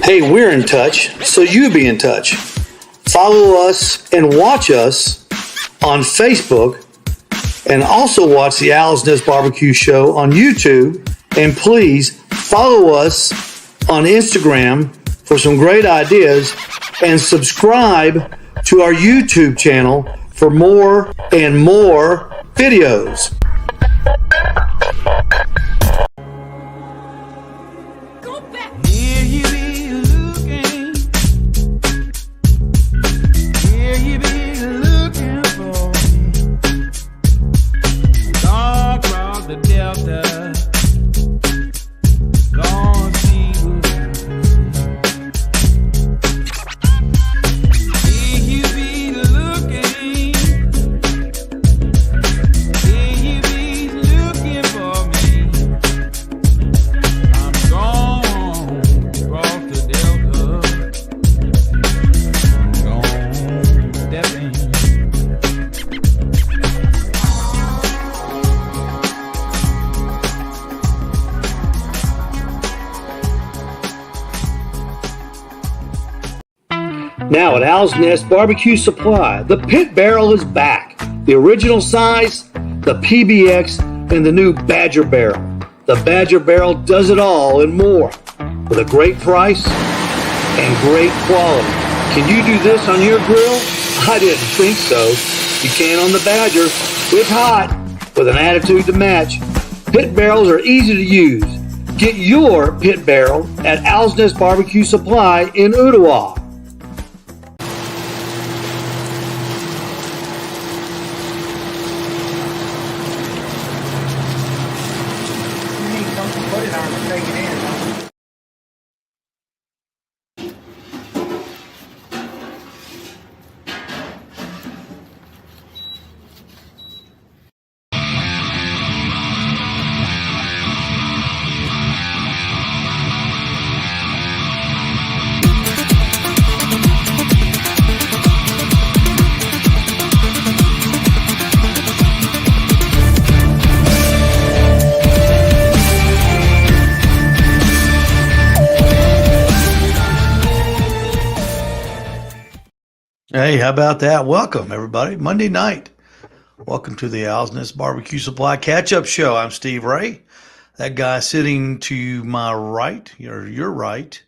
Hey, we're in touch, so you be in touch. Follow us and watch us on Facebook, and also watch the Owl's Nest Barbecue Show on YouTube. And please follow us on Instagram for some great ideas, and subscribe to our YouTube channel for more and more videos. Now at Owl's Nest Barbecue Supply, the pit barrel is back. The original size, the PBX, and the new Badger barrel. The Badger barrel does it all and more with a great price and great quality. Can you do this on your grill? I didn't think so. You can on the Badger. It's hot with an attitude to match. Pit barrels are easy to use. Get your pit barrel at Owl's Nest Barbecue Supply in Ottawa. Hey, how about that? Welcome, everybody. Monday night. Welcome to the Owl's Nest Barbecue Supply Catch-Up Show. I'm Steve Ray. That guy sitting to my right, your right,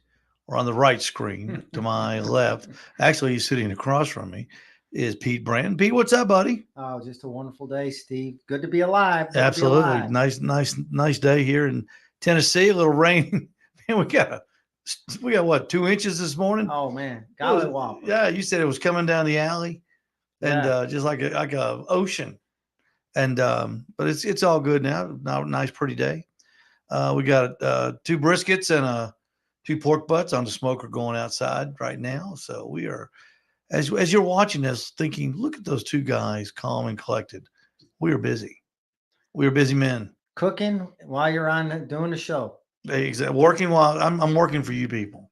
or on the right screen to my left, actually he's sitting across from me, is Pete Brand. Pete, what's up, buddy? Oh, just a wonderful day, Steve. Good to be alive. Absolutely. Nice day here in Tennessee. A little rain. Man, we got what, 2 inches this morning? Oh man, golly whopper. Yeah, you said it was coming down the alley, and just like a ocean, and but it's all good now. Now, nice pretty day. We got 2 briskets and 2 pork butts on the smoker going outside right now. So we are, as you're watching this, thinking, look at those 2 guys, calm and collected. We are busy. We are busy men. Cooking while you're on doing the show. Exactly. Working while I'm working for you people.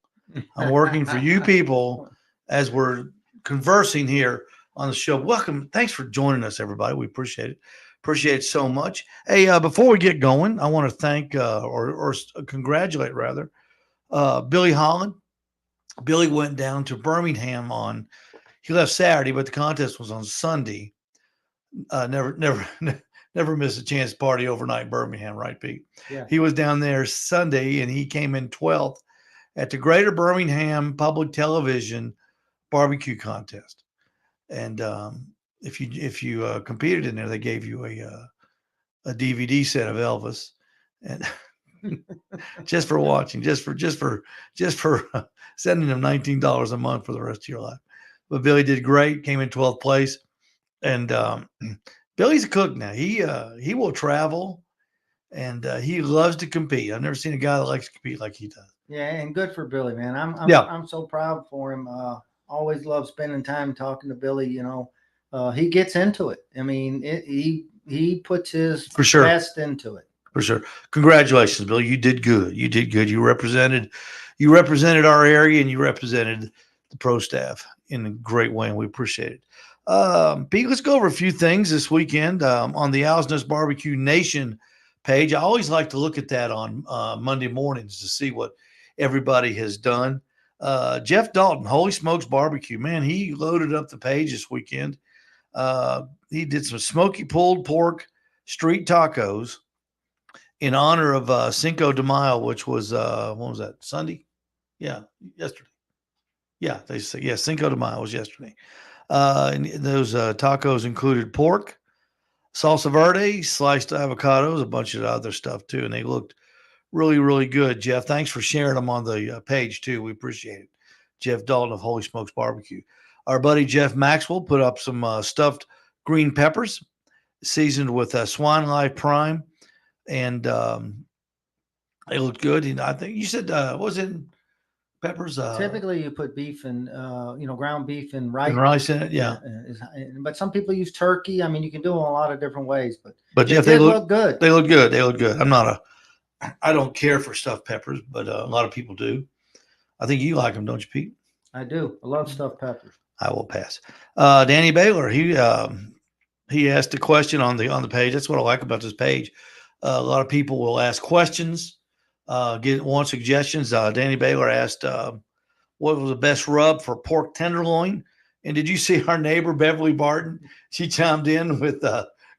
I'm working for you people as we're conversing here on the show. Welcome. Thanks for joining us, everybody. We appreciate it. Appreciate it so much. Hey, before we get going, I want to thank or congratulate rather Billy Holland. Billy went down to Birmingham he left Saturday, but the contest was on Sunday. Never miss a chance to party overnight in Birmingham, right, Pete? Yeah. He was down there Sunday, and he came in 12th at the Greater Birmingham Public Television Barbecue Contest. And if you competed in there, they gave you a DVD set of Elvis, and just for watching, just for sending them $19 a month for the rest of your life. But Billy did great, came in 12th place, and Billy's a cook now. He will travel, and he loves to compete. I've never seen a guy that likes to compete like he does. Yeah, and good for Billy, man. I'm so proud for him. Always love spending time talking to Billy. You know, he gets into it. I mean, he puts his best into it. For sure. Congratulations, Billy. You did good. You represented our area, and you represented the pro staff in a great way, and we appreciate it. Pete, let's go over a few things this weekend on the Owl's Nest Barbecue Nation page. I always like to look at that on Monday mornings to see what everybody has done. Jeff Dalton, Holy Smokes Barbecue. Man, he loaded up the page this weekend. He did some smoky pulled pork street tacos in honor of Cinco de Mayo, which was what was that, Sunday? Yeah, yesterday. Yeah, they say Cinco de Mayo was yesterday. And those tacos included pork, salsa verde, sliced avocados, a bunch of other stuff too, and they looked really, really good. Jeff, thanks for sharing them on the page too. We appreciate it. Jeff Dalton of Holy Smokes Barbecue. Our buddy Jeff Maxwell put up some stuffed green peppers seasoned with Swine Life Prime, and they looked good. And I think you said what was it? Peppers. Typically, you put beef and ground beef and rice. And rice in it, yeah. But some people use turkey. I mean, you can do it in a lot of different ways. But Jeff, they look good. They look good. They look good. I don't care for stuffed peppers, but a lot of people do. I think you like them, don't you, Pete? I do. I love stuffed peppers. I will pass. Danny Baylor, he asked a question on the page. That's what I like about this page. A lot of people will ask questions, want suggestions. Danny Baylor asked, what was the best rub for pork tenderloin? And did you see our neighbor, Beverly Barton? She chimed in with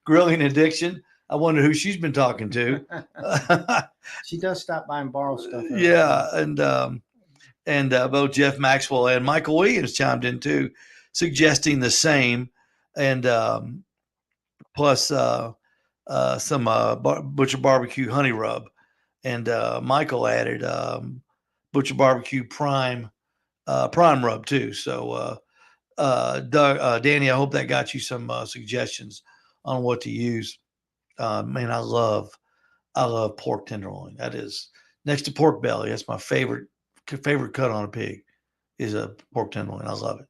grilling addiction. I wonder who she's been talking to. She does stop by and borrow stuff. Yeah, and both Jeff Maxwell and Michael Williams chimed in too, suggesting the same, and plus some Butcher Barbecue honey rub, and Michael added Butcher Barbecue prime rub too. So Doug, Danny, I hope that got you some suggestions on what to use. Man, I love pork tenderloin. That is next to pork belly. That's my favorite cut on a pig is a pork tenderloin. I love it.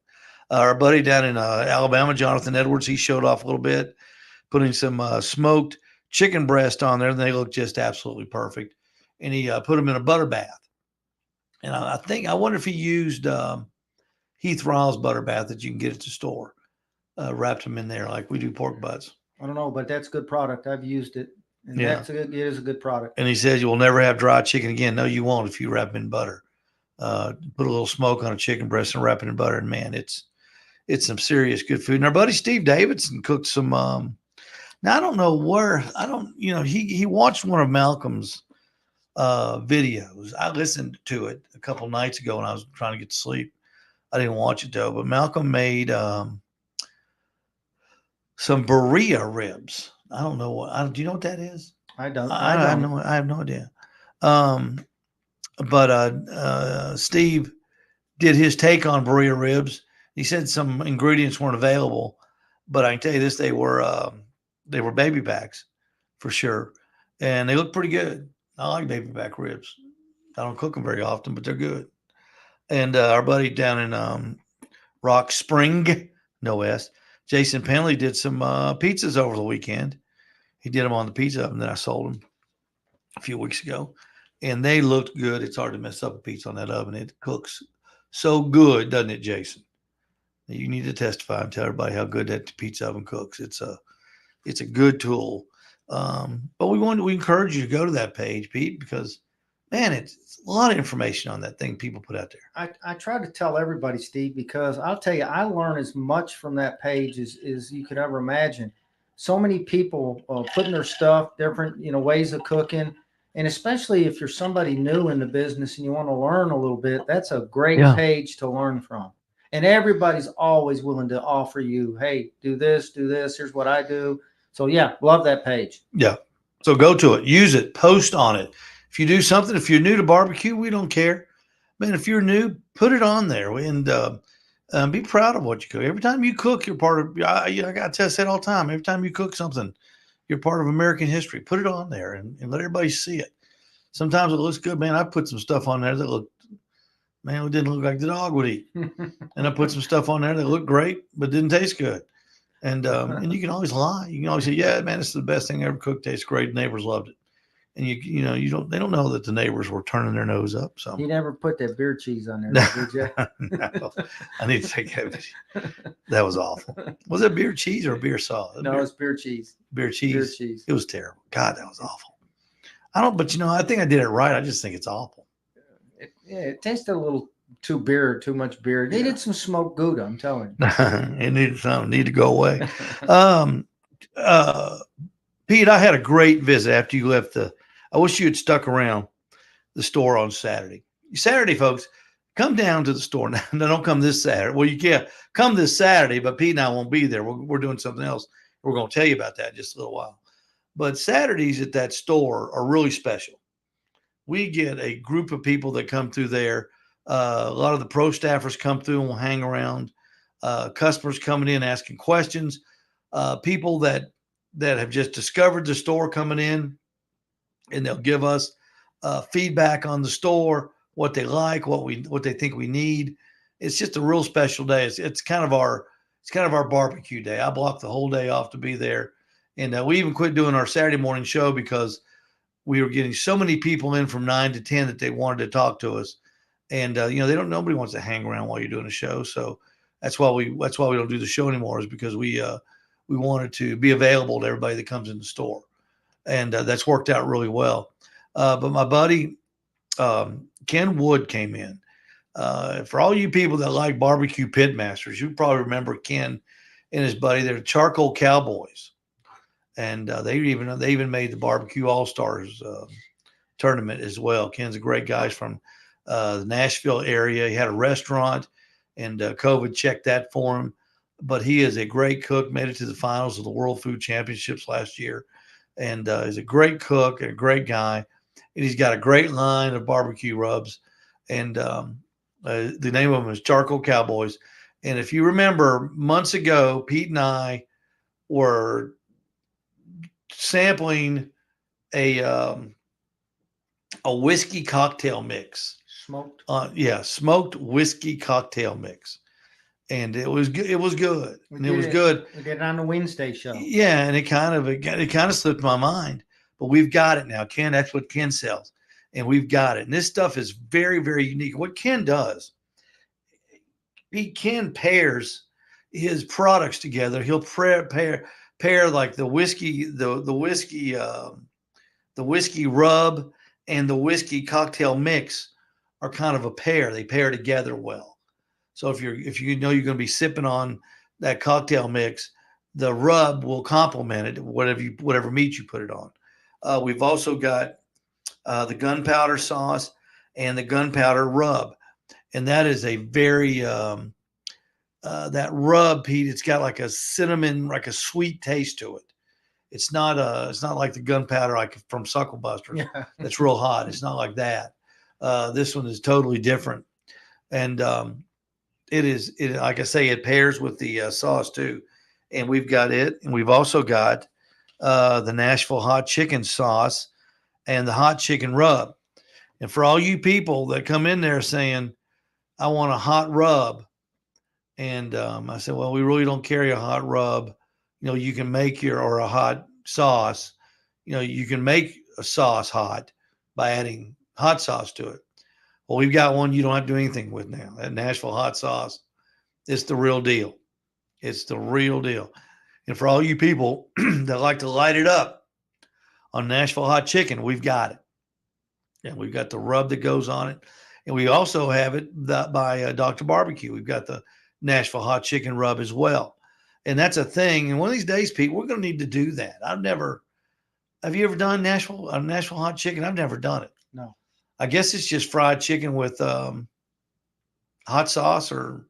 Our buddy down in Alabama, Jonathan Edwards, he showed off a little bit, putting some smoked chicken breast on there, and they look just absolutely perfect. And he put them in a butter bath. And I wonder if he used Heath Riles butter bath that you can get at the store, wrapped them in there like we do pork butts. I don't know, but that's good product. I've used it. And it is a good product. And he says you will never have dry chicken again. No, you won't if you wrap it in butter. Put a little smoke on a chicken breast and wrap it in butter, and man, it's some serious good food. And our buddy Steve Davidson cooked some. Now I don't know where he watched one of Malcolm's videos. I listened to it a couple nights ago when I was trying to get to sleep. I didn't watch it though, but Malcolm made some birria ribs. I don't know what. Do you know what that is? I don't. I have no idea. But Steve did his take on birria ribs. He said some ingredients weren't available, but I can tell you this: they were baby backs for sure, and they look pretty good. I like baby back ribs. I don't cook them very often, but they're good. And our buddy down in Rock Spring, no S, Jason Penley did some pizzas over the weekend. He did them on the pizza oven that I sold him a few weeks ago, and they looked good. It's hard to mess up a pizza on that oven. It cooks so good, doesn't it, Jason? You need to testify and tell everybody how good that pizza oven cooks. It's a good tool. But we encourage you to go to that page, Pete, because man, it's a lot of information on that thing people put out there. I try to tell everybody, Steve, because I'll tell you, I learn as much from that page as you could ever imagine. So many people putting their stuff, different, ways of cooking. And especially if you're somebody new in the business and you want to learn a little bit, that's a great page to learn from. And everybody's always willing to offer you, hey, do this, here's what I do. So yeah, love that page. Yeah. So go to it, use it, post on it. If you do something, if you're new to barbecue, we don't care. Man, if you're new, put it on there and be proud of what you cook. Every time you cook, you're part of, I got to say it all the time. Every time you cook something, you're part of American history. Put it on there and let everybody see it. Sometimes it looks good. Man, I put some stuff on there that looked, man, it didn't look like the dog would eat. And I put some stuff on there that looked great, but didn't taste good. And you can always lie. You can always say, yeah, man, this is the best thing I ever cooked. Tastes great. Neighbors loved it. And they don't know that the neighbors were turning their nose up. So you never put that beer cheese on there, did you? No, I need to take that. That was awful. Was it beer cheese or beer sauce? No, it's beer cheese. Beer cheese. Beer cheese. It was terrible. God, that was awful. But I think I did it right. I just think it's awful. It tasted a little too much beer. Needed some smoked Gouda, I'm telling you. It needed something. Need to go away. Pete, I had a great visit after you left. I wish you had stuck around the store on Saturday. Saturday, folks, come down to the store. Now, don't come this Saturday. Well, you can't come this Saturday, but Pete and I won't be there. We're doing something else. We're going to tell you about that in just a little while. But Saturdays at that store are really special. We get a group of people that come through there. A lot of the pro staffers come through and will hang around. Customers coming in asking questions. People that have just discovered the store coming in, and they'll give us feedback on the store, what they like, what they think we need. It's just a real special day. It's kind of our barbecue day. I blocked the whole day off to be there, and we even quit doing our Saturday morning show because we were getting so many people in from 9 to 10 that they wanted to talk to us, and nobody wants to hang around while you're doing a show. So that's why we don't do the show anymore, is because we wanted to be available to everybody that comes in the store, and that's worked out really well. But my buddy Ken Wood came in. For all you people that like barbecue pit masters, you probably remember Ken and his buddy. They're Charcoal Cowboys, and they even made the Barbecue All Stars tournament as well. Ken's a great guy. He's from the Nashville area. He had a restaurant, and COVID checked that for him. But he is a great cook. Made it to the finals of the World Food Championships last year, and he's a great cook and a great guy. And he's got a great line of barbecue rubs, and the name of them is Charcoal Cowboys. And if you remember, months ago, Pete and I were sampling a whiskey cocktail mix. Smoked? Smoked whiskey cocktail mix. And it was good. It was good. We And it was good. We did it on the Wednesday show. Yeah, and it kind of slipped my mind. But we've got it now. Ken, that's what Ken sells. And we've got it. And this stuff is very, very unique. What Ken does, Ken pairs his products together. He'll pair like the whiskey, the whiskey rub and the whiskey cocktail mix are kind of a pair. They pair together well. So if you know you're going to be sipping on that cocktail mix, the rub will complement it, whatever meat you put it on. We've also got the gunpowder sauce and the gunpowder rub, and that is a very that rub, Pete. It's got like a cinnamon, like a sweet taste to it. It's not like the gunpowder like from Sucklebusters. Yeah. That's real hot. It's not like that. This one is totally different, and it like I say, it pairs with the sauce too. And we've got it, and we've also got the Nashville hot chicken sauce and the hot chicken rub. And for all you people that come in there saying, I want a hot rub, and I said, well, we really don't carry a hot rub. You can make or a hot sauce. You can make a sauce hot by adding hot sauce to it. Well, we've got one you don't have to do anything with now. That Nashville hot sauce, it's the real deal. It's the real deal. And for all you people that like to light it up on Nashville hot chicken, we've got it. And we've got the rub that goes on it. And we also have it by Dr. Barbecue. We've got the Nashville hot chicken rub as well. And that's a thing. And one of these days, Pete, we're going to need to do that. Have you ever done Nashville hot chicken? I've never done it. No. I guess it's just fried chicken with hot sauce, or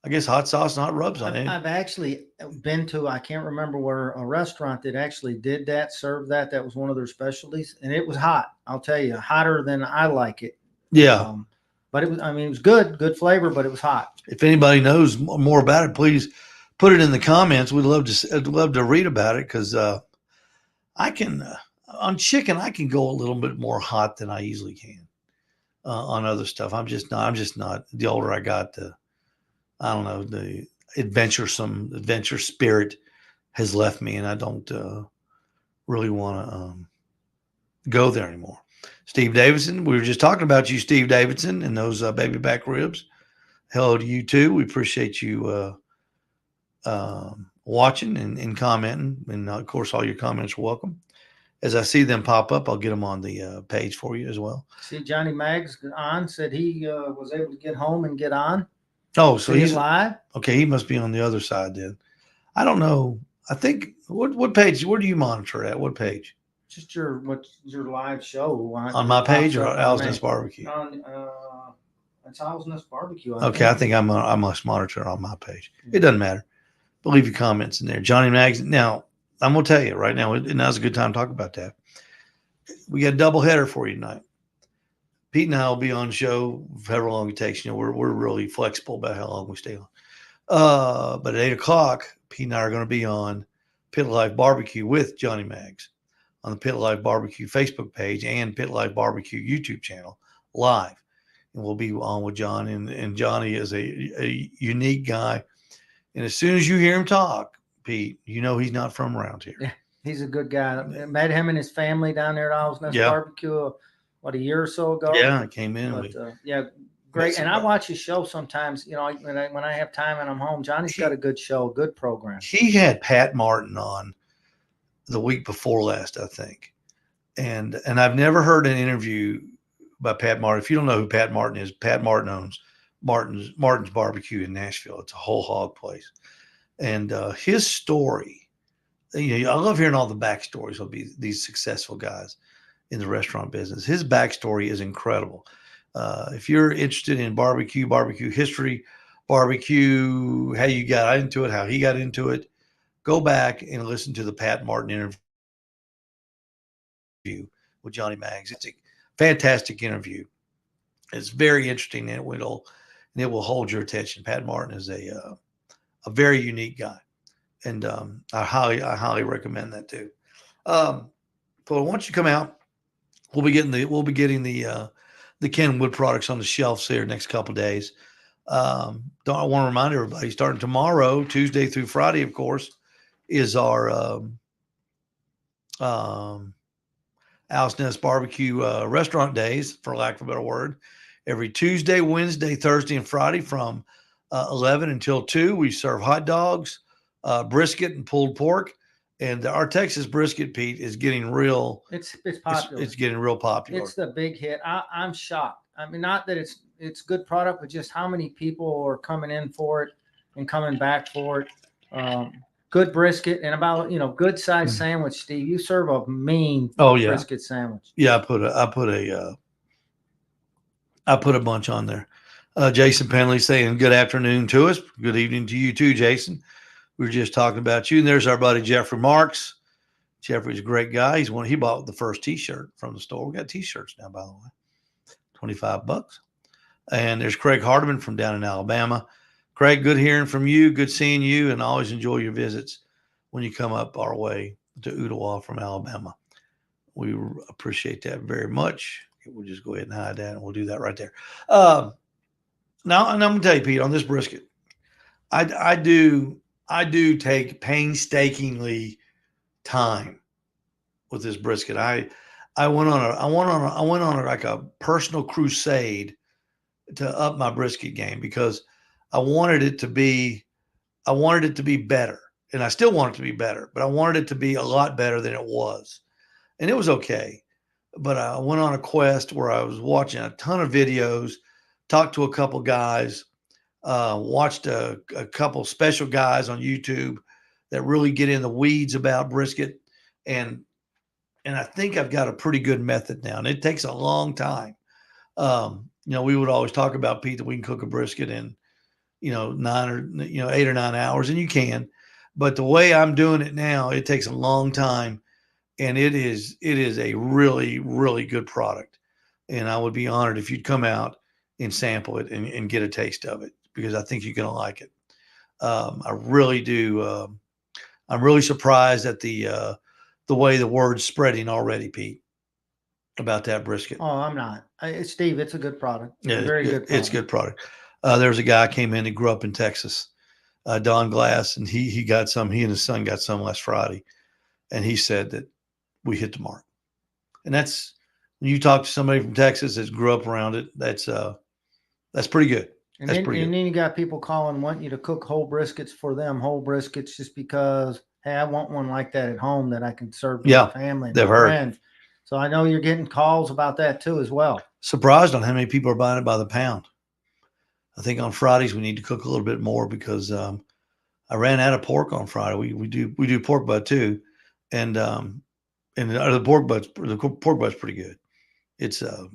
I guess hot sauce and hot rubs on it. I've actually been to, I can't remember where, a restaurant that actually did that, served that. That was one of their specialties. And it was hot. I'll tell you, hotter than I like it. Yeah. But it was good flavor, but it was hot. If anybody knows more about it, please put it in the comments. I'd love to read about it, because I can on chicken, I can go a little bit more hot than I usually can. On other stuff, I'm just not. The older I got, I don't know, the adventure spirit has left me, and I don't really want to go there anymore. Steve Davidson, we were just talking about you, Steve Davidson, and those baby back ribs. Hello to you too. We appreciate you watching and commenting, and of course, all your comments are welcome. as I see them pop up, I'll get them on the page for you as well. See, Johnny Maggs said he was able to get home and get on. Oh, so he's live. Okay, he must be on the other side then. I don't know. I think what page? Where do you monitor at? What page? Just your live show on my page or Owl's Nest BBQ? It's Owl's Nest BBQ. I think I must monitor it on my page. It doesn't matter. But leave your comments in there. Johnny Maggs. Now, I'm going to tell you right now, and now's a good time to talk about that. We got a double header for you tonight. Pete and I will be on the show however long it takes. We're really flexible about how long we stay on. But at 8 o'clock, Pete and I are going to be on Pit Life BBQ with Johnny Maggs on the Pit Life BBQ Facebook page and Pit Life BBQ YouTube channel live. And we'll be on with John. And Johnny is a unique guy. And as soon as you hear him talk, Pete, he's not from around here. Yeah, he's a good guy. I met him and his family down there at Owl's Nest BBQ, a year or so ago. Yeah, I came in. But, great. And I watch his show sometimes, when I have time and I'm home. Johnny's got a good show, good program. He had Pat Martin on the week before last, I think. And I've never heard an interview by Pat Martin. If you don't know who Pat Martin is, Pat Martin owns Martin's BBQ in Nashville. It's a whole hog place. And his story, I love hearing all the backstories of these successful guys in the restaurant business. His backstory is incredible. If you're interested in barbecue history, barbecue, how you got into it, how he got into it, go back and listen to the Pat Martin interview with Johnny Maggs. It's a fantastic interview. It's very interesting, and it will hold your attention. Pat Martin is a very unique guy, and I highly recommend that too. But once you come out, we'll be getting the Kenwood products on the shelves here next couple of days. I want to remind everybody, starting tomorrow, Tuesday through Friday, of course, is our Owl's Nest BBQ restaurant days, for lack of a better word. Every Tuesday, Wednesday, Thursday, and Friday from 11 until 2, we serve hot dogs, brisket, and pulled pork. And our Texas brisket, Pete, is getting real. It's popular. It's getting real popular. It's the big hit. I'm shocked. I mean, not that it's good product, but just how many people are coming in for it and coming back for it. Good brisket and about good size sandwich. Steve, you serve a mean brisket sandwich. Yeah, I put a bunch on there. Jason Penley saying good afternoon to us. Good evening to you too, Jason. We were just talking about you. And there's our buddy Jeffrey Marks. Jeffrey's a great guy. He bought the first T-shirt from the store. We got T-shirts now, by the way, $25. And there's Craig Hardiman from down in Alabama. Craig, good hearing from you. Good seeing you, and always enjoy your visits when you come up our way to Ooltewah from Alabama. We appreciate that very much. We'll just go ahead and hide that, and we'll do that right there. Now, and I'm going to tell you, Pete, on this brisket, I do take painstakingly time with this brisket. I went on like a personal crusade to up my brisket game because I wanted it to be better, and I still want it to be better, but I wanted it to be a lot better than it was, and it was okay. But I went on a quest where I was watching a ton of videos, talked to a couple guys, watched a couple special guys on YouTube that really get in the weeds about brisket. And I think I've got a pretty good method now, and it takes a long time. We would always talk about, Pete, that we can cook a brisket in, 8 or 9 hours, and you can, but the way I'm doing it now, it takes a long time. And it is a really, really good product. And I would be honored if you'd come out and sample it and get a taste of it, because I think you're going to like it. I really do. I'm really surprised at the way the word's spreading already, Pete, about that brisket. Oh, I'm not. Steve, it's a good product. Yeah, very good product. It's a good product. There's a guy came in that grew up in Texas, Don Glass, and he got some. He and his son got some last Friday, and he said that we hit the mark. And that's when you talk to somebody from Texas that grew up around it, that's pretty good. And then you got people calling, wanting you to cook whole briskets for them, whole briskets, just because hey, I want one like that at home that I can serve to Yeah, my family and they've my heard. friends. So I know you're getting calls about that too as well. Surprised on how many people are buying it by the pound. I think on Fridays we need to cook a little bit more because I ran out of pork on Friday. We do pork butt too, and the pork butt's pretty good. It's good.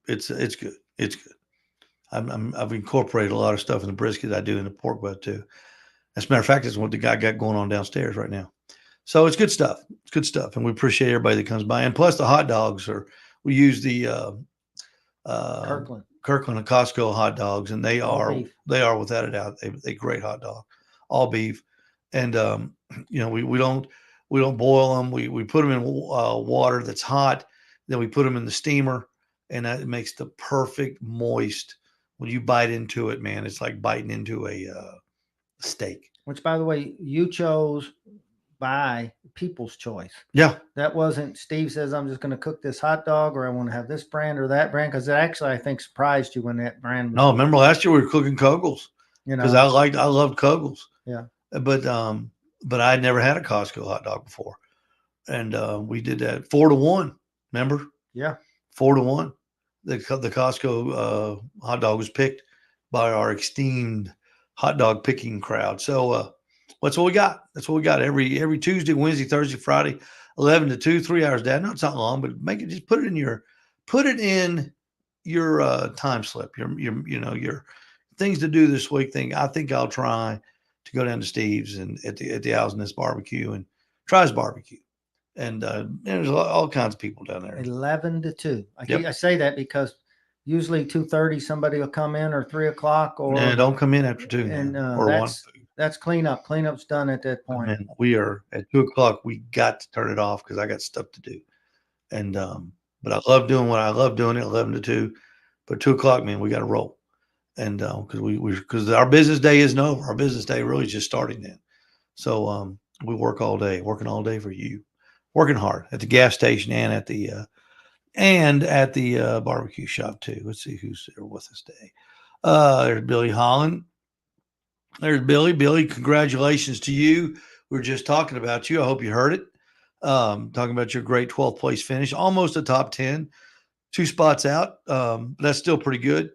It's good. I've incorporated a lot of stuff in the brisket I do in the pork butt too. As a matter of fact, that's what the guy got going on downstairs right now. So it's good stuff. It's good stuff, and we appreciate everybody that comes by. And plus, the hot dogs are. We use the Kirkland and Costco hot dogs, and they are without a doubt they great hot dog, all beef, and we don't boil them. We put them in water that's hot, then we put them in the steamer, and that makes the perfect moist. When you bite into it, man, it's like biting into a steak. Which, by the way, you chose by people's choice. Yeah. That wasn't Steve says, I'm just going to cook this hot dog or I want to have this brand or that brand. Cause it actually, I think, surprised you when that brand was. No, remember last year we were cooking Kogels because I loved Kogels. Yeah. But I had never had a Costco hot dog before. And we did that 4-1. Remember? Yeah. 4-1. The Costco hot dog was picked by our esteemed hot dog picking crowd. So that's what we got. That's what we got every Tuesday, Wednesday, Thursday, Friday, 11 to 2, 3 hours a day. No, it's not long, but just put it in your time slip, your things to do this week thing. I think I'll try to go down to Steve's and at the Owl's barbecue and try his barbecue. And there's all kinds of people down there. 11 to 2. I say that because usually 2:30 somebody will come in or 3 o'clock or don't come in after 2 and or that's cleanup. Cleanup's done at that point. And we are at 2 o'clock. We got to turn it off because I got stuff to do. And but I love doing what I love doing at 11 to 2. But 2 o'clock, man, we got to roll. And because our business day isn't over. Our business day really is just starting then. So we working all day for you, working hard at the gas station and at the barbecue shop too. Let's see who's there with us today. There's Billy Holland. There's Billy. Billy, congratulations to you. We were just talking about you. I hope you heard it. Talking about your great 12th place finish, almost a top 10, 2 spots out. That's still pretty good.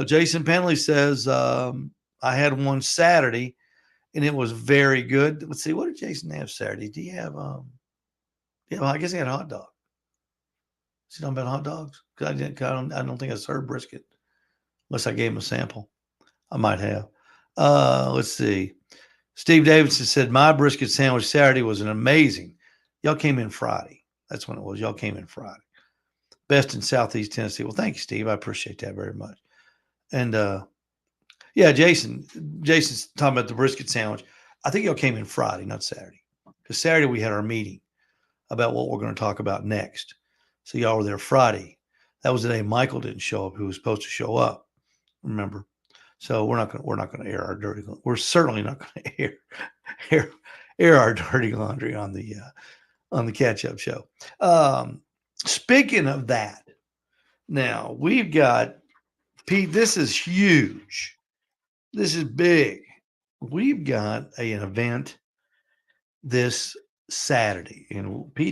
Jason Penley says, I had one Saturday and it was very good. Let's see. What did Jason have Saturday? Do you have, I guess he had a hot dog. Is he talking about hot dogs? Cause I don't think I served brisket unless I gave him a sample. I might have. Let's see. Steve Davidson said, my brisket sandwich Saturday was an amazing. Y'all came in Friday. That's when it was. Y'all came in Friday. Best in Southeast Tennessee. Well, thank you, Steve. I appreciate that very much. And Jason's talking about the brisket sandwich. I think y'all came in Friday, not Saturday. Because Saturday we had our meeting about what we're going to talk about next. So y'all were there Friday. That was the day Michael didn't show up, who was supposed to show up. Remember? So we're not going to air our dirty. We're certainly not going to air our dirty laundry on the catch up show. Speaking of that, now we've got Pete. This is huge. This is big. We've got an event this Saturday, and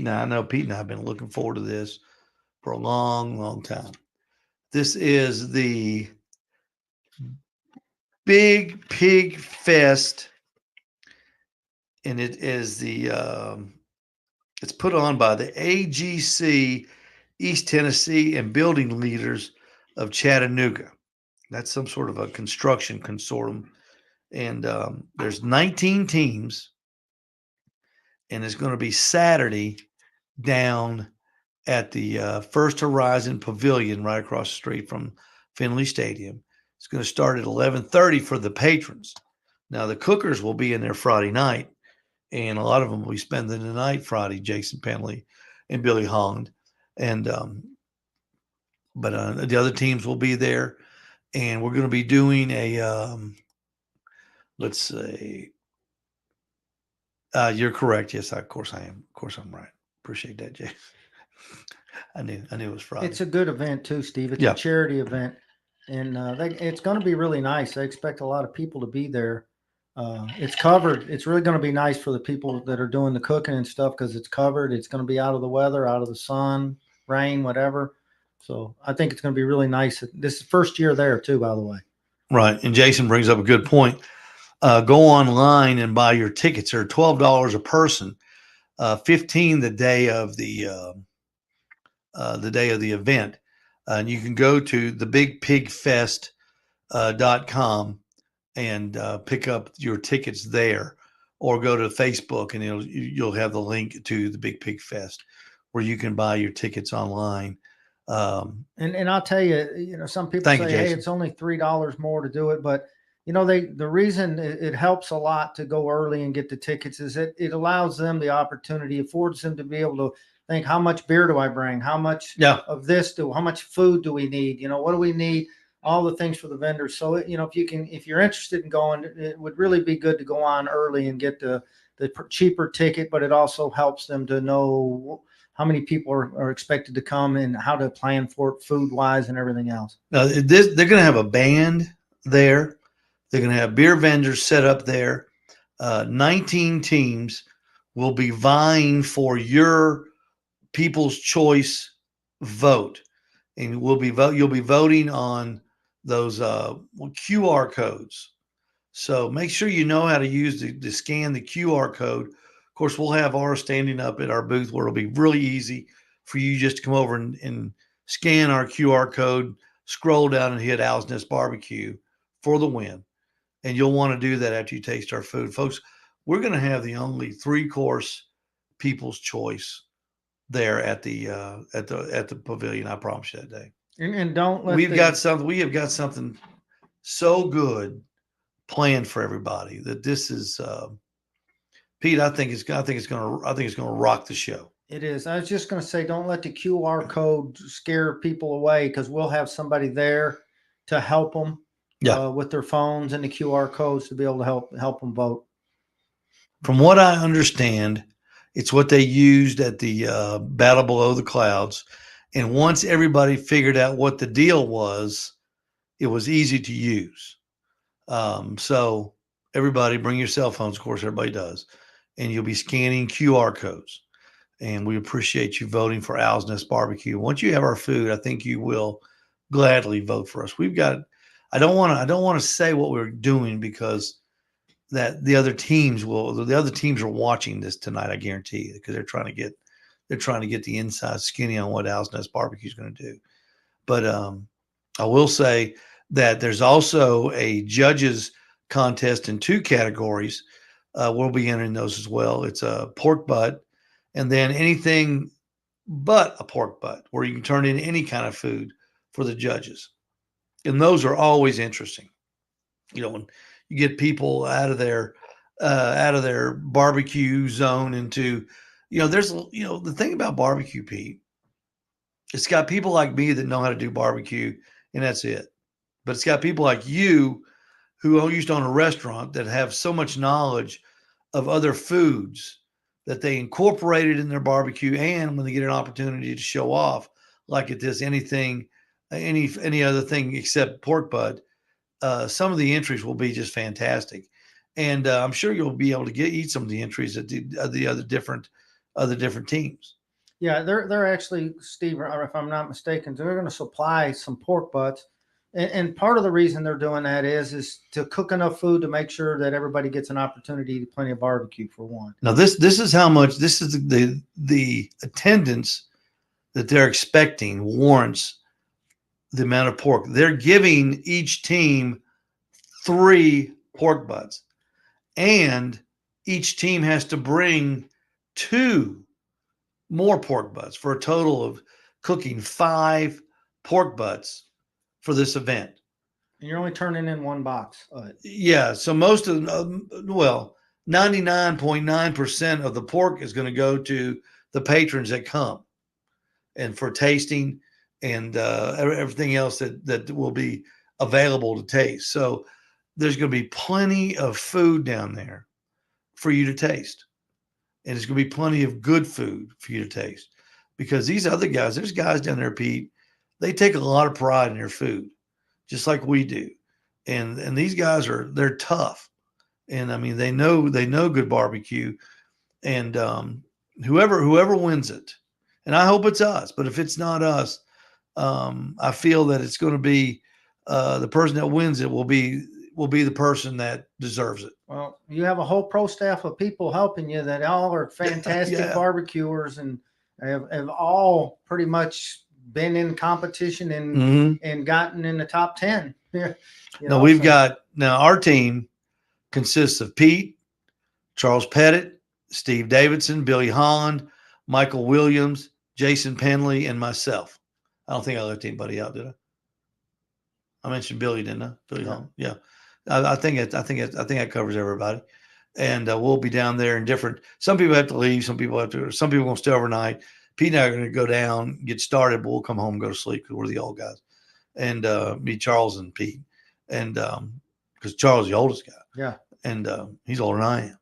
I know Pete and I have been looking forward to this for a long, long time. This is the Big Pig Fest, and it is it's put on by the AGC East Tennessee and Building Leaders of Chattanooga. That's some sort of a construction consortium, and there's 19 teams, and it's going to be Saturday down at the First Horizon Pavilion right across the street from Finley Stadium. It's going to start at 11:30 for the patrons. Now, the cookers will be in there Friday night, and a lot of them will be spending the night Friday, Jason Penley and Billy Holland. And but the other teams will be there, and we're going to be doing a let's say you're correct. Yes, of course I am. Of course I'm right. Appreciate that, Jay. I knew it was Friday. It's a good event too, Steve. It's a charity event, and it's going to be really nice. I expect a lot of people to be there. It's covered. It's really going to be nice for the people that are doing the cooking and stuff because it's covered. It's going to be out of the weather, out of the sun, rain, whatever. So I think it's going to be really nice. This is the first year there too, by the way. Right. And Jason brings up a good point. Go online and buy your tickets. They're $12 a person. 15 the day of the event. And you can go to thebigpigfest.com and pick up your tickets there, or go to Facebook and you'll have the link to the Big Pig Fest where you can buy your tickets online. And I'll tell you, some people say, hey, it's only $3 more to do it, but the reason it helps a lot to go early and get the tickets is it allows them the opportunity, affords them to be able to think, how much beer do I bring? How much of this how much food do we need? What do we need? All the things for the vendors. So, if you're interested in going, it would really be good to go on early and get the cheaper ticket, but it also helps them to know how many people are expected to come and how to plan for it food wise and everything else. Now, they're going to have a band there. They're going to have beer vendors set up there. 19 teams will be vying for your People's Choice vote. And you'll be voting on those QR codes. So make sure you know how to use to scan the QR code. Of course, we'll have ours standing up at our booth where it'll be really easy for you just to come over and scan our QR code, scroll down and hit Owl's Nest Barbecue for the win. And you'll want to do that after you taste our food. Folks, we're going to have the only 3-course People's Choice there at the pavilion. I promise you that day. And don't let we have got something so good planned for everybody that this is Pete. I think it's going to rock the show. It is. I was just going to say, don't let the QR code scare people away, because we'll have somebody there to help them with their phones and the QR codes to be able to help them vote. From what I understand, it's what they used at the Battle Below the Clouds. And once everybody figured out what the deal was, it was easy to use. So everybody bring your cell phones. Of course, everybody does. And you'll be scanning QR codes. And we appreciate you voting for Owl's Nest Barbecue. Once you have our food, I think you will gladly vote for us. I don't want to say what we're doing, because that the other teams are watching this tonight. I guarantee you, because they're trying to get the inside skinny on what Owl's Nest Barbecue is going to do. But I will say that there's also a judges contest in 2 categories. We'll be entering those as well. It's a pork butt, and then anything but a pork butt, where you can turn in any kind of food for the judges. And those are always interesting. When you get people out of their barbecue zone into, there's, the thing about barbecue, Pete, it's got people like me that know how to do barbecue, and that's it. But it's got people like you who used to own a restaurant that have so much knowledge of other foods that they incorporated in their barbecue. And when they get an opportunity to show off, like at this, any other thing except pork butt, some of the entries will be just fantastic. And I'm sure you'll be able to eat some of the entries at the other different teams. Yeah, they're actually, Steve, if I'm not mistaken, they're going to supply some pork butts. And part of the reason they're doing that is to cook enough food to make sure that everybody gets an opportunity to eat plenty of barbecue, for one. Now, this is how much, this is the attendance that they're expecting warrants the amount of pork. They're giving each team 3 pork butts, and each team has to bring 2 more pork butts, for a total of cooking 5 pork butts for this event. And you're only turning in 1 box of it. Yeah. So most of 99.9% of the pork is going to go to the patrons that come, and for tasting and everything else that will be available to taste. So there's going to be plenty of food down there for you to taste. And it's going to be plenty of good food for you to taste, because these other guys, there's guys down there, Pete, they take a lot of pride in their food, just like we do. And these guys they're tough, And I mean, they know good barbecue, and whoever wins it, and I hope it's us. But if it's not us, I feel that it's going to be the person that wins it will be the person that deserves it. Well, you have a whole pro staff of people helping you that all are fantastic barbecuers and have all pretty much been in competition and gotten in the top 10. Yeah. Now our team consists of Pete, Charles Pettit, Steve Davidson, Billy Holland, Michael Williams, Jason Penley, and myself. I don't think I left anybody out, did I? I mentioned Billy, didn't I? Billy Holland. Yeah. I think that covers everybody. And we'll be down there in different. Some people have to leave. Some people going to stay overnight. Pete and I are going to go down, get started, but we'll come home and go to sleep because we're the old guys. And me, Charles, and Pete, and because Charles is the oldest guy. Yeah. And he's older than I am.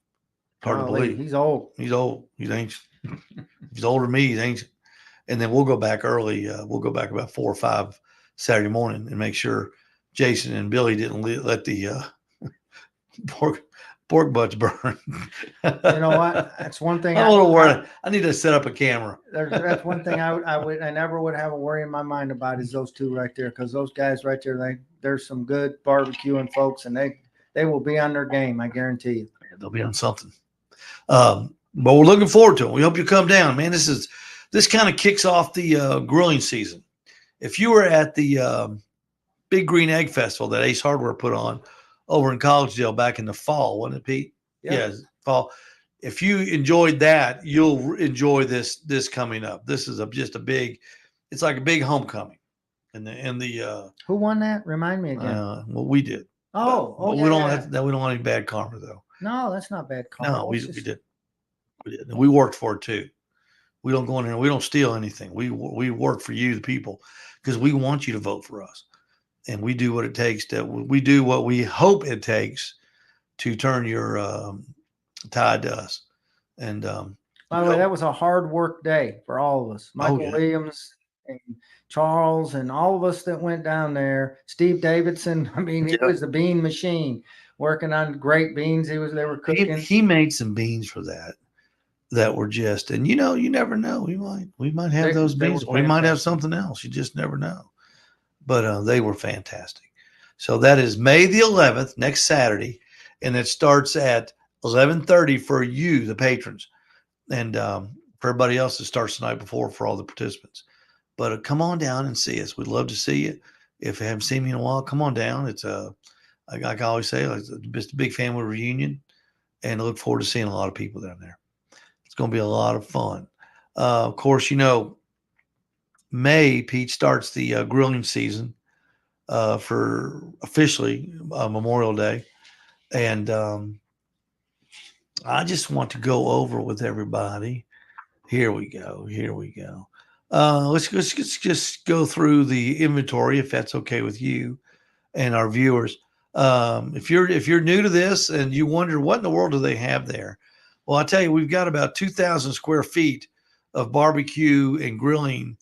Hard to believe. He's old. He's old. He's ancient. He's older than me. He's ancient. And then we'll go back early. We'll go back about 4 or 5 Saturday morning and make sure Jason and Billy didn't let the pork butts burn. You know what? That's one thing. I'm a little worried. I need to set up a camera. That's one thing I never would have a worry in my mind about is those two right there, because those guys right there, there's some good barbecuing folks, and they will be on their game. I guarantee you. They'll be on something. But we're looking forward to it. We hope you come down, man. This kind of kicks off the grilling season. If you were at the Big Green Egg Festival that Ace Hardware put on over in Collegedale back in the fall, wasn't it, Pete? Yeah, fall. If you enjoyed that, you'll enjoy this coming up. This is just a big. It's like a big homecoming. And the who won that? Remind me again. Well, we did. We don't want any bad karma though. No, that's not bad karma. No, we did. We did. And we worked for it too. We don't go in there. We don't steal anything. We work for you, the people, because we want you to vote for us, and we do what it takes we do what we hope it takes to turn your tide to us. And by the way, that was a hard work day for all of us. Michael Williams and Charles and all of us that went down there. Steve Davidson. I mean, it was the bean machine working on great beans. They were cooking. He made some beans for that were just, and you never know. We might have those beans. We might have something else. You just never know. But they were fantastic. So that is May the 11th, next Saturday, and it starts at 11:30 for you, the patrons, and for everybody else, it starts the night before for all the participants. But come on down and see us. We'd love to see you. If you haven't seen me in a while, come on down. It's like I always say, it's a big family reunion, and I look forward to seeing a lot of people down there. It's going to be a lot of fun. Of course, May, Pete, starts the grilling season for officially Memorial Day. And I just want to go over with everybody. Here we go. Let's just go through the inventory, if that's okay with you and our viewers. If you're new to this and you wonder what in the world do they have there, well, I tell you, we've got about 2,000 square feet of barbecue and grilling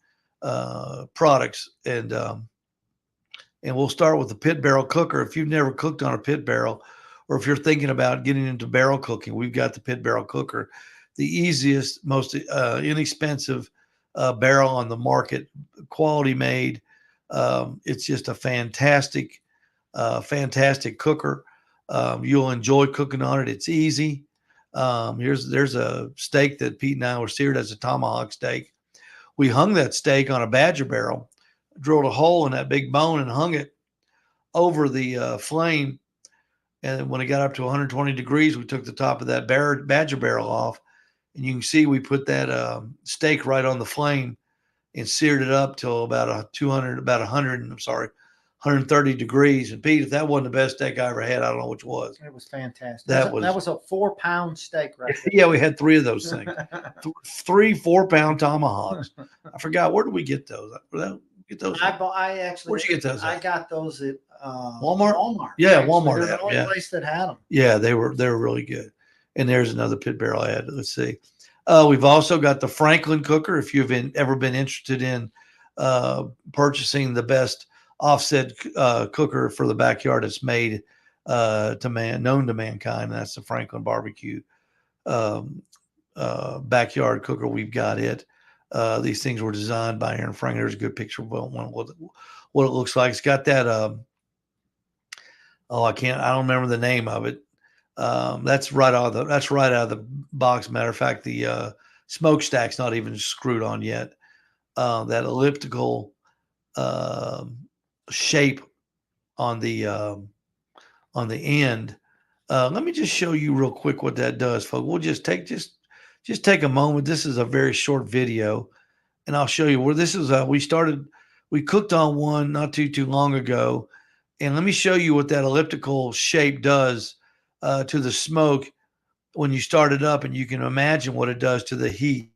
products, and we'll start with the pit barrel cooker. If you've never cooked on a pit barrel, or if you're thinking about getting into barrel cooking, we've got the pit barrel cooker, the easiest, most inexpensive barrel on the market, quality made. It's just a fantastic cooker. You'll enjoy cooking on it. It's easy. There's a steak that Pete and I were seared as a tomahawk steak. We hung that steak on a Badger barrel, drilled a hole in that big bone and hung it over the flame. And when it got up to 120 degrees, we took the top of that Badger barrel off, and you can see we put that steak right on the flame and seared it up till about 130 degrees. And Pete, if that wasn't the best steak I ever had, I don't know which was. It was fantastic. That was a 4-pound steak, right? Yeah, we had 3 of those things. 3 4-pound tomahawks. I forgot, where did we get those? Get those. I actually. Where'd you get those? I got those at Walmart. Walmart. Yeah, actually, Walmart. They're the only place that had them. Yeah, they were really good. And there's another pit barrel ad. Let's see. We've also got the Franklin cooker. If you've ever been interested in purchasing the best offset cooker for the backyard, it's made known to mankind. And that's the Franklin Barbecue backyard cooker. We've got it. These things were designed by Aaron Franklin. There's a good picture of what it looks like. It's got that. I don't remember the name of it. That's right out of the box. Matter of fact, the smokestack's not even screwed on yet. That elliptical shape on the end. Let me just show you real quick what that does, folks. We'll just take a moment. This is a very short video, and I'll show you where this is. We cooked on one not too long ago, and let me show you what that elliptical shape does to the smoke when you start it up, and you can imagine what it does to the heat.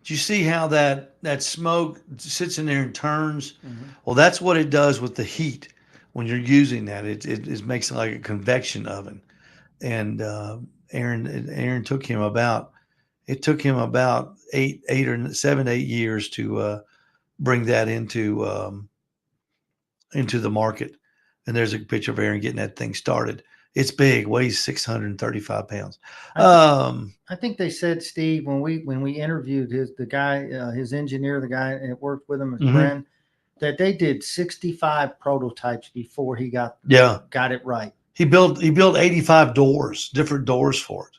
Do you see how that smoke sits in there and turns? Mm-hmm. Well, that's what it does with the heat when you're using that. It makes it like a convection oven. And Aaron took him about 8 years to bring that into the market. And there's a picture of Aaron getting that thing started. It's big, weighs 635 pounds. I think they said, Steve, when we interviewed his engineer, the guy that worked with him, his friend, that they did 65 prototypes before he got it right. He built 85 different doors for it.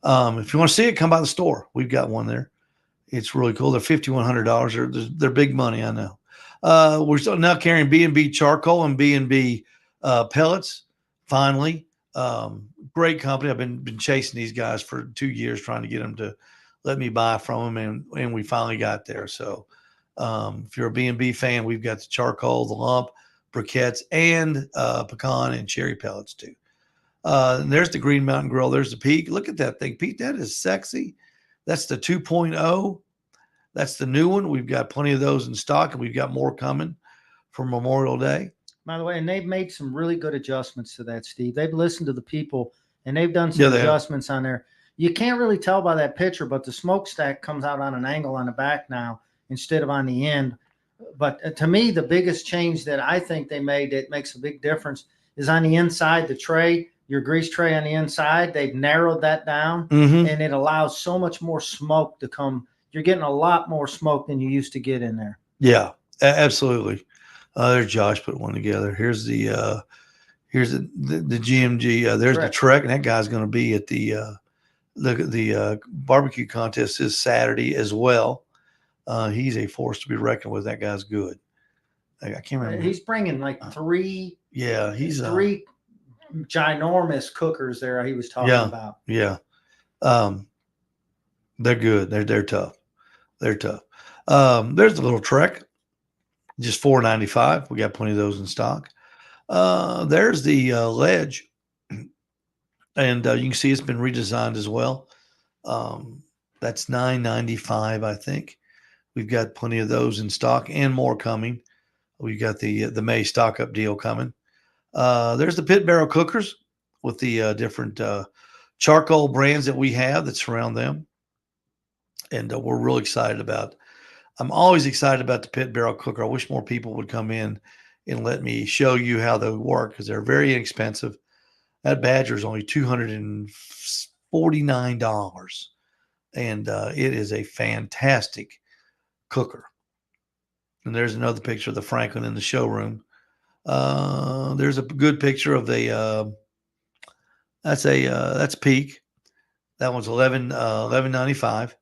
If you want to see it, come by the store. We've got one there. It's really cool. They're $5,100. They're big money, I know. We're still now carrying B&B charcoal and B&B pellets. Finally, great company. I've been chasing these guys for 2 years, trying to get them to let me buy from them, and we finally got there. So, if you're a B&B fan, we've got the charcoal, the lump, briquettes, and pecan and cherry pellets too. And there's the Green Mountain Grill. There's the Peak. Look at that thing, Pete. That is sexy. That's the 2.0. That's the new one. We've got plenty of those in stock, and we've got more coming for Memorial Day. By the way, and they've made some really good adjustments to that, Steve. They've listened to the people, and they've done some adjustments on there. You can't really tell by that picture, but the smokestack comes out on an angle on the back now instead of on the end. But to me, the biggest change that I think they made that makes a big difference is on the inside, the tray, your grease tray on the inside. They've narrowed that down, and it allows so much more smoke to come. You're getting a lot more smoke than you used to get in there. Yeah, absolutely. There's Josh put one together. Here's the GMG. There's the Trek, and that guy's going to be at the barbecue contest this Saturday as well. He's a force to be reckoned with. That guy's good. I can't remember. He's bringing like three. Yeah, he's three ginormous cookers there. He was talking about. Yeah, they're good. They're tough. They're tough. There's the little Trek. Just $4.95. We got plenty of those in stock. There's the Ledge, and you can see it's been redesigned as well. That's $9.95, I think. We've got plenty of those in stock and more coming. We've got the May stock up deal coming. There's the pit barrel cookers with the different charcoal brands that we have that surround them, and we're really excited about. I'm always excited about the pit barrel cooker. I wish more people would come in and let me show you how they work, because they're very inexpensive. That Badger is only $249, and it is a fantastic cooker. And there's another picture of the Franklin in the showroom. There's a good picture of that's Peak. That one's $11.95.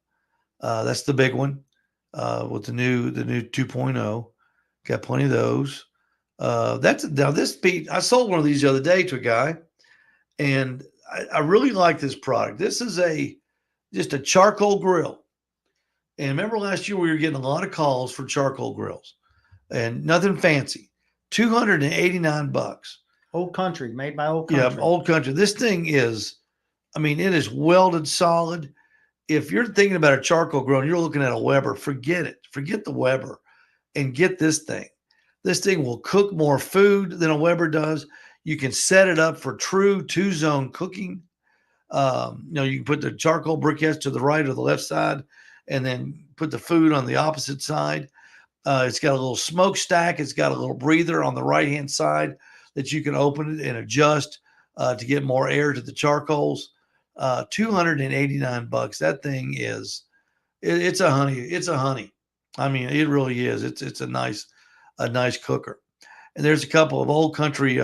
That's the big one. With the new 2.0, got plenty of those. Now this Pete, I sold one of these the other day to a guy, and I really like this product. This is just a charcoal grill. And remember last year we were getting a lot of calls for charcoal grills, and nothing fancy. $289. Old Country, made by Old Country. Yeah, Old Country. This thing is, I mean, it is welded solid. If you're thinking about a charcoal grill and you're looking at a Weber, forget it. Forget the Weber and get this thing. This thing will cook more food than a Weber does. You can set it up for true 2-zone cooking. You can put the charcoal briquettes to the right or the left side and then put the food on the opposite side. It's got a little smokestack. It's got a little breather on the right-hand side that you can open it and adjust to get more air to the charcoals. $289. That thing is, it's a honey. It's a honey. I mean, it really is. It's a nice cooker. And there's a couple of Old Country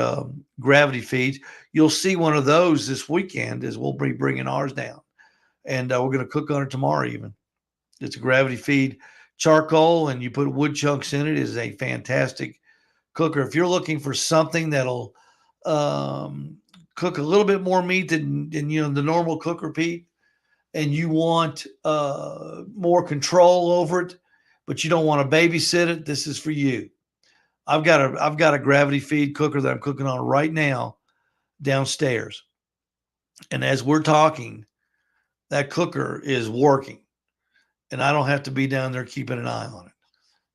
gravity feeds. You'll see one of those this weekend as we'll be bringing ours down. And we're going to cook on it tomorrow even. It's a gravity feed charcoal, and you put wood chunks in it. It is a fantastic cooker. If you're looking for something that'll cook a little bit more meat than the normal cooker, Pete, and you want more control over it, but you don't want to babysit it, this is for you. I've got a gravity feed cooker that I'm cooking on right now downstairs. And as we're talking, that cooker is working. And I don't have to be down there keeping an eye on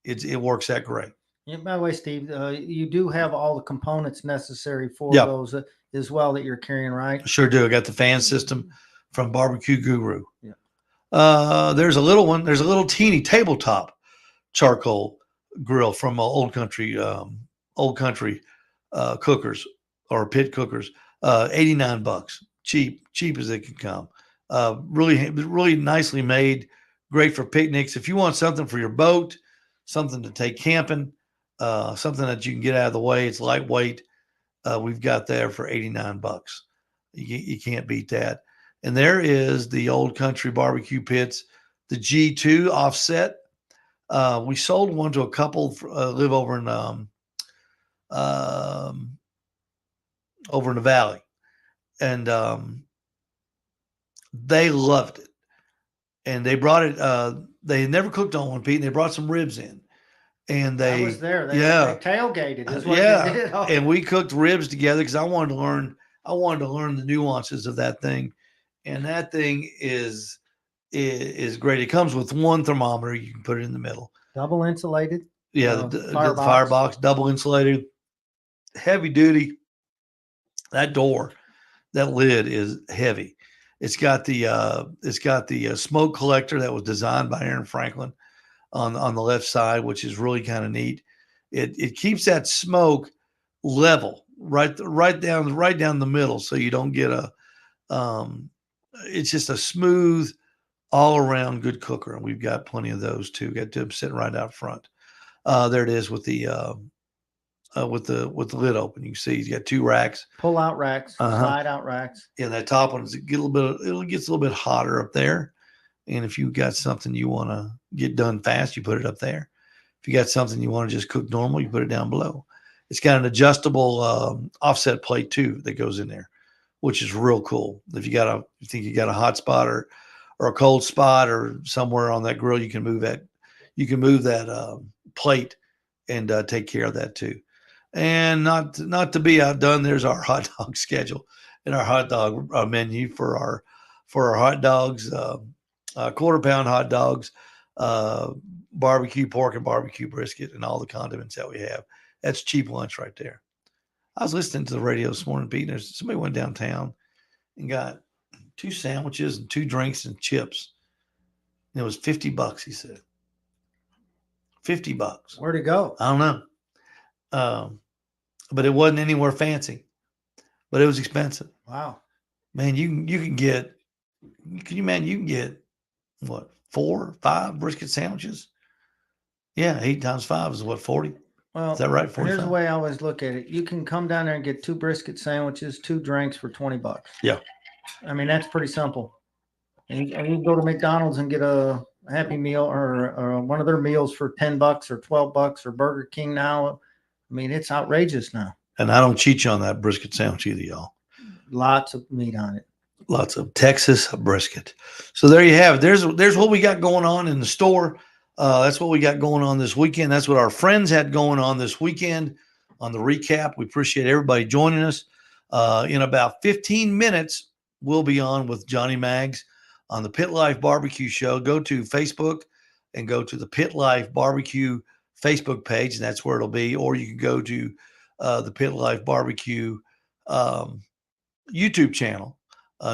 it. It works that great. Yeah, by the way, Steve, you do have all the components necessary for those as well that you're carrying, right? Sure do. I got the fan system from Barbecue Guru. Yeah. There's a little one. There's a little teeny tabletop charcoal grill from Old Country cookers or pit cookers. $89. Cheap as it can come. Really nicely made. Great for picnics. If you want something for your boat, something to take camping, something that you can get out of the way, it's lightweight. We've got there for $89. You can't beat that. And there is the Old Country barbecue pits, the G2 offset. We sold one to a couple live over in the valley, and they loved it. And they brought it. They had never cooked on one, Pete. And they brought some ribs in, and I was there. They tailgated. Is what they did. And we cooked ribs together because I wanted to learn. I wanted to learn the nuances of that thing, and that thing is great. It comes with one thermometer. You can put it in the middle. Double insulated. Yeah, the firebox, double insulated, heavy duty. That door, that lid is heavy. It's got the smoke collector that was designed by Aaron Franklin on the left side, which is really kind of neat. It keeps that smoke level right down the middle, so you don't get it's just a smooth all around good cooker, and we've got plenty of those too. Got them sitting right out front. There it is with the lid open. You can see he's got 2 racks, pull out racks, slide out racks. Yeah, that top one it gets a little bit hotter up there. And if you got something you want to get done fast, you put it up there. If you got something you want to just cook normal, you put it down below. It's got an adjustable offset plate too that goes in there, which is real cool. If you think you got a hot spot or a cold spot or somewhere on that grill, you can move that. You can move that plate and take care of that too. And not to be outdone, there's our hot dog schedule and our hot dog menu for our hot dogs, quarter-pound hot dogs, barbecue pork and barbecue brisket, and all the condiments that we have. That's cheap lunch right there. I was listening to the radio this morning, Pete, and somebody went downtown and got 2 sandwiches and 2 drinks and chips. And it was $50, he said. $50. Where'd it go? I don't know. But it wasn't anywhere fancy, but it was expensive. Wow, man, you can get what, 4 or 5 brisket sandwiches? Yeah, 8 times 5 is what, 40? Well, is that right? 45? Here's the way I always look at it. You can come down there and get 2 brisket sandwiches, 2 drinks for $20. Yeah. I mean, that's pretty simple. And you can go to McDonald's and get a Happy Meal or one of their meals for $10 or $12 or Burger King now. I mean, it's outrageous now. And I don't cheat you on that brisket sandwich either, y'all. Lots of meat on it. Lots of Texas brisket. So there you have it. There's what we got going on in the store. That's what we got going on this weekend. That's what our friends had going on this weekend. on the recap. We appreciate everybody joining us. In about 15 minutes, we'll be on with Johnny Maggs on the Pit Life Barbecue Show. Go to Facebook and go to the Pit Life Barbecue Facebook page, and that's where it'll be. Or you can go to the Pit Life Barbecue YouTube channel,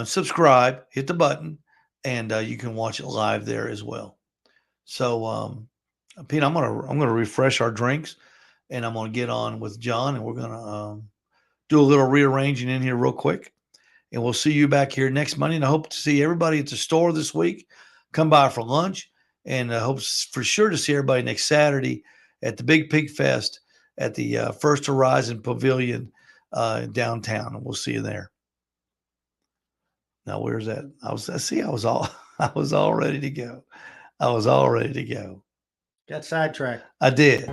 subscribe, hit the button, and you can watch it live there as well. So, Pete, I'm gonna refresh our drinks, and I'm gonna get on with John, and we're gonna do a little rearranging in here real quick, and we'll see you back here next Monday. And I hope to see everybody at the store this week. Come by for lunch, and I hope for sure to see everybody next Saturday at the Big Pig Fest at the First Horizon Pavilion downtown, and we'll see you there. Now, where's that? I was all ready to go. I was all ready to go. Got sidetracked. I did.